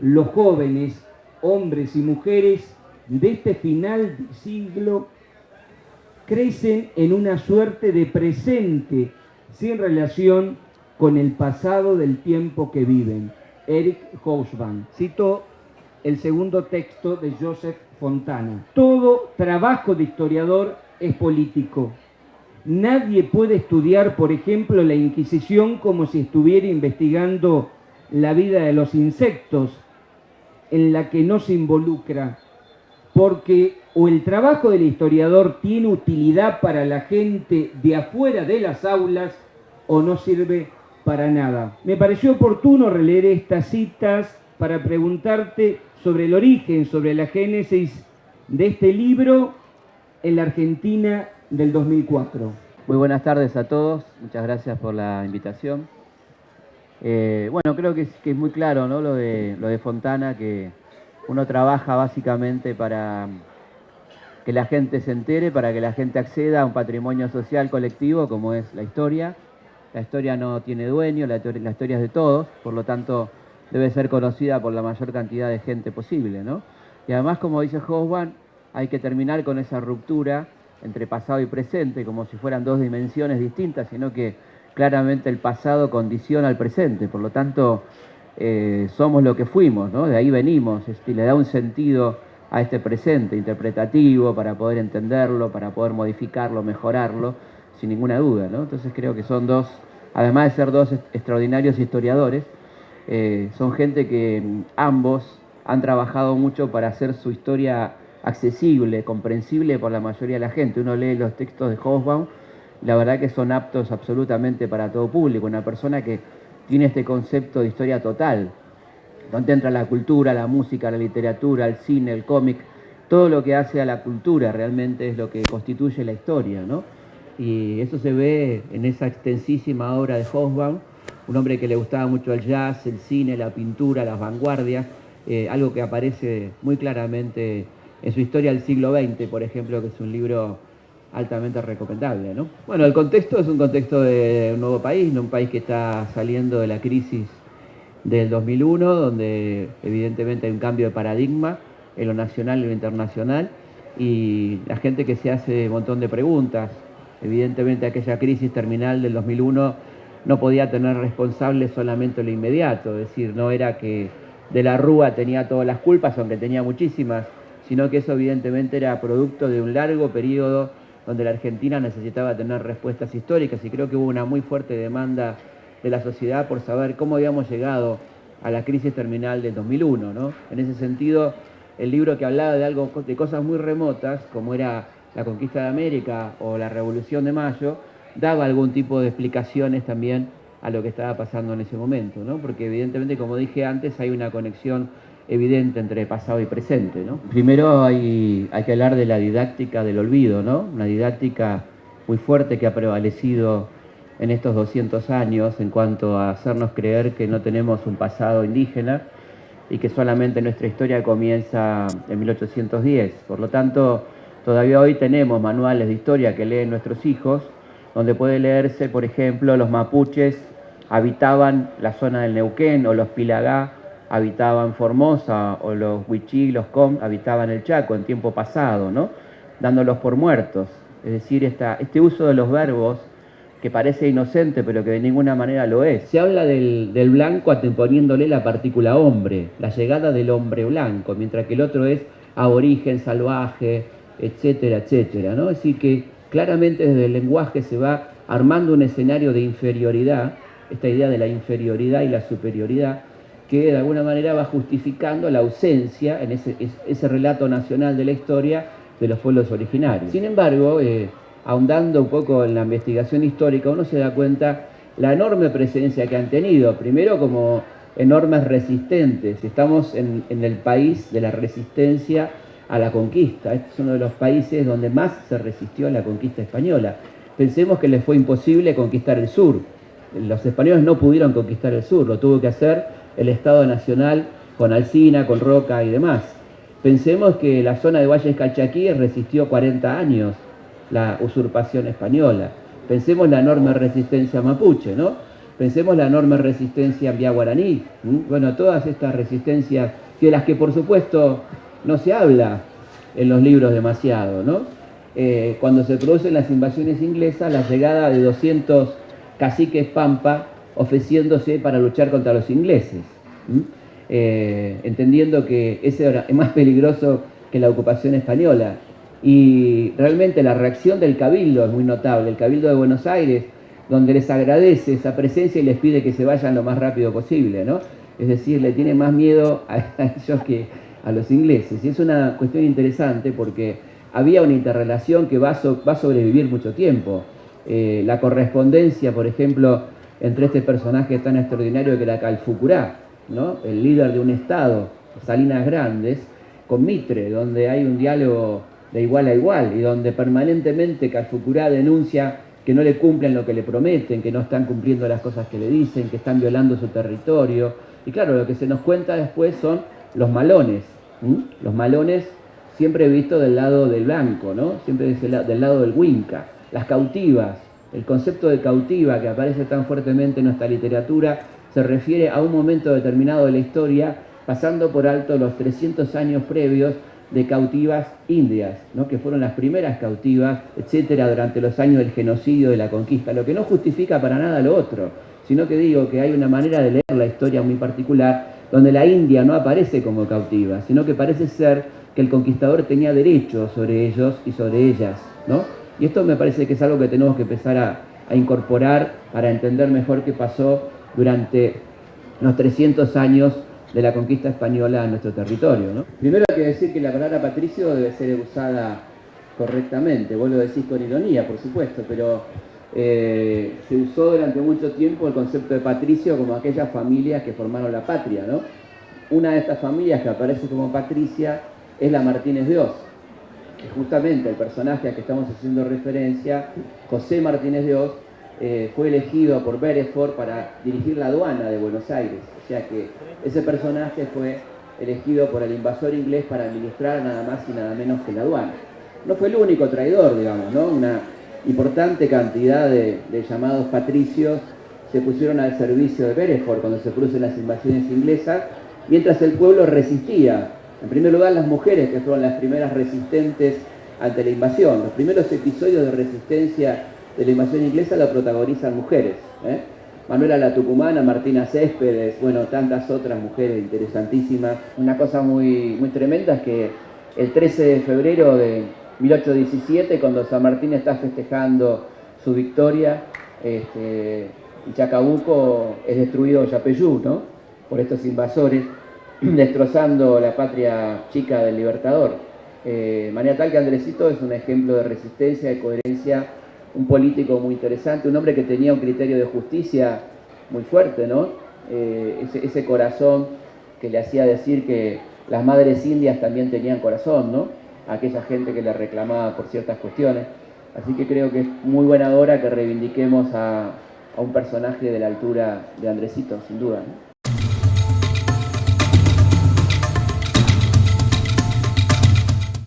los jóvenes, hombres y mujeres de este final de siglo crecen en una suerte de presente sin relación con el pasado del tiempo que viven. Eric Hobsbawm. Cito el segundo texto de Joseph Fontana. Todo trabajo de historiador es político. Nadie puede estudiar, por ejemplo, la Inquisición como si estuviera investigando la vida de los insectos, en la que no se involucra, porque o el trabajo del historiador tiene utilidad para la gente de afuera de las aulas o no sirve para nada. Me pareció oportuno releer estas citas para preguntarte sobre el origen, sobre la génesis de este libro en la Argentina del 2004. Muy buenas tardes a todos, muchas gracias por la invitación. Bueno, creo que es muy claro, ¿no? Lo de Fontana, que uno trabaja básicamente para que la gente se entere, para que la gente acceda a un patrimonio social colectivo como es la historia. La historia no tiene dueño, la historia es de todos, por lo tanto debe ser conocida por la mayor cantidad de gente posible, ¿no? Y además, como dice Hobsbawm, hay que terminar con esa ruptura entre pasado y presente, como si fueran dos dimensiones distintas, sino que claramente el pasado condiciona al presente, por lo tanto somos lo que fuimos, ¿no? De ahí venimos, le da un sentido a este presente interpretativo para poder entenderlo, para poder modificarlo, mejorarlo, sin ninguna duda, ¿no? Entonces creo que son dos, además de ser dos extraordinarios historiadores, son gente que ambos han trabajado mucho para hacer su historia accesible, comprensible por la mayoría de la gente. Uno lee los textos de Hobsbawm, la verdad que son aptos absolutamente para todo público. Una persona que tiene este concepto de historia total, donde entra la cultura, la música, la literatura, el cine, el cómic, todo lo que hace a la cultura realmente es lo que constituye la historia, ¿no? Y eso se ve en esa extensísima obra de Hobsbawm, un hombre que le gustaba mucho el jazz, el cine, la pintura, las vanguardias, algo que aparece muy claramente en su historia del siglo XX, por ejemplo, que es un libro altamente recomendable, ¿no? Bueno, el contexto es un contexto de un nuevo país, un país que está saliendo de la crisis del 2001, donde evidentemente hay un cambio de paradigma en lo nacional y lo internacional, y la gente que se hace un montón de preguntas. Evidentemente aquella crisis terminal del 2001 no podía tener responsable solamente lo inmediato, es decir, no era que de la Rúa tenía todas las culpas, aunque tenía muchísimas, sino que eso evidentemente era producto de un largo periodo donde la Argentina necesitaba tener respuestas históricas, y creo que hubo una muy fuerte demanda de la sociedad por saber cómo habíamos llegado a la crisis terminal del 2001, ¿no? En ese sentido, el libro que hablaba de cosas muy remotas, como era la conquista de América o la Revolución de Mayo, daba algún tipo de explicaciones también a lo que estaba pasando en ese momento, ¿no? Porque evidentemente, como dije antes, hay una conexión evidente entre pasado y presente, ¿no? Primero hay que hablar de la didáctica del olvido, ¿no? Una didáctica muy fuerte que ha prevalecido en estos 200 años en cuanto a hacernos creer que no tenemos un pasado indígena y que solamente nuestra historia comienza en 1810. Por lo tanto, todavía hoy tenemos manuales de historia que leen nuestros hijos, donde puede leerse, por ejemplo, los mapuches habitaban la zona del Neuquén, o los Pilagá habitaban Formosa, o los Huichí, los Com habitaban el Chaco en tiempo pasado, ¿no? Dándolos por muertos. Es decir, este uso de los verbos que parece inocente, pero que de ninguna manera lo es. Se habla del blanco anteponiéndole la partícula hombre, la llegada del hombre blanco, mientras que el otro es aborigen, salvaje, etcétera, etcétera, ¿no? Es decir, que claramente desde el lenguaje se va armando un escenario de inferioridad, esta idea de la inferioridad y la superioridad, que de alguna manera va justificando la ausencia en ese relato nacional de la historia de los pueblos originarios. Sin embargo, ahondando un poco en la investigación histórica, uno se da cuenta la enorme presencia que han tenido, primero como enormes resistentes. Estamos en el país de la resistencia a la conquista. Este es uno de los países donde más se resistió a la conquista española. Pensemos que les fue imposible conquistar el sur. Los españoles no pudieron conquistar el sur, lo tuvo que hacer el Estado Nacional con Alsina, con Roca y demás. Pensemos que la zona de Valles Calchaquíes resistió 40 años la usurpación española. Pensemos en la enorme resistencia mapuche, ¿no? Pensemos la enorme resistencia en vía guaraní. Bueno, todas estas resistencias, de las que por supuesto no se habla en los libros demasiado, ¿no? Cuando se producen las invasiones inglesas, la llegada de 200 caciques pampa ofreciéndose para luchar contra los ingleses, entendiendo que ese era más peligroso que la ocupación española. Y realmente la reacción del Cabildo es muy notable, el Cabildo de Buenos Aires, donde les agradece esa presencia y les pide que se vayan lo más rápido posible, ¿no? Es decir, le tiene más miedo a ellos que a los ingleses. Y es una cuestión interesante porque había una interrelación que va a sobrevivir mucho tiempo. La correspondencia, por ejemplo, entre este personaje tan extraordinario que era Calfucurá, ¿no? El líder de un estado, Salinas Grandes, con Mitre, donde hay un diálogo de igual a igual y donde permanentemente Calfucurá denuncia que no le cumplen lo que le prometen, que no están cumpliendo las cosas que le dicen, que están violando su territorio. Y claro, lo que se nos cuenta después son los malones, los malones siempre vistos del lado del blanco, ¿no? Siempre del lado del Winca, las cautivas. El concepto de cautiva que aparece tan fuertemente en nuestra literatura se refiere a un momento determinado de la historia, pasando por alto los 300 años previos de cautivas indias, ¿no? Que fueron las primeras cautivas, etcétera, durante los años del genocidio, de la conquista, lo que no justifica para nada lo otro, sino que digo que hay una manera de leer la historia muy particular, donde la India no aparece como cautiva, sino que parece ser que el conquistador tenía derechos sobre ellos y sobre ellas, ¿no? Y esto me parece que es algo que tenemos que empezar a incorporar para entender mejor qué pasó durante los 300 años de la conquista española a nuestro territorio, ¿no? Primero hay que decir que la palabra patricio debe ser usada correctamente. Vos lo decís con ironía, por supuesto, pero se usó durante mucho tiempo el concepto de patricio como aquellas familias que formaron la patria, ¿no? Una de estas familias que aparece como patricia es la Martínez de Oz, que justamente el personaje al que estamos haciendo referencia, José Martínez de Oz, fue elegido por Beresford para dirigir la aduana de Buenos Aires. O sea que ese personaje fue elegido por el invasor inglés para administrar nada más y nada menos que la aduana. No fue el único traidor, digamos, ¿no? Una importante cantidad de llamados patricios se pusieron al servicio de Beresford cuando se producen las invasiones inglesas, mientras el pueblo resistía. En primer lugar, las mujeres, que fueron las primeras resistentes ante la invasión. Los primeros episodios de resistencia de la invasión inglesa la protagonizan mujeres, Manuela la Tucumana, Martina Céspedes, bueno, tantas otras mujeres interesantísimas. Una cosa muy, muy tremenda es que el 13 de febrero de 1817, cuando San Martín está festejando su victoria, Chacabuco es destruido Yapeyú, ¿no? Por estos invasores, destrozando la patria chica del Libertador. De manera tal que Andresito es un ejemplo de resistencia, de coherencia, un político muy interesante, un hombre que tenía un criterio de justicia muy fuerte, ¿no? Ese corazón que le hacía decir que las madres indias también tenían corazón, ¿no? A aquella gente que le reclamaba por ciertas cuestiones. Así que creo que es muy buena hora que reivindiquemos a un personaje de la altura de Andresito, sin duda, ¿no?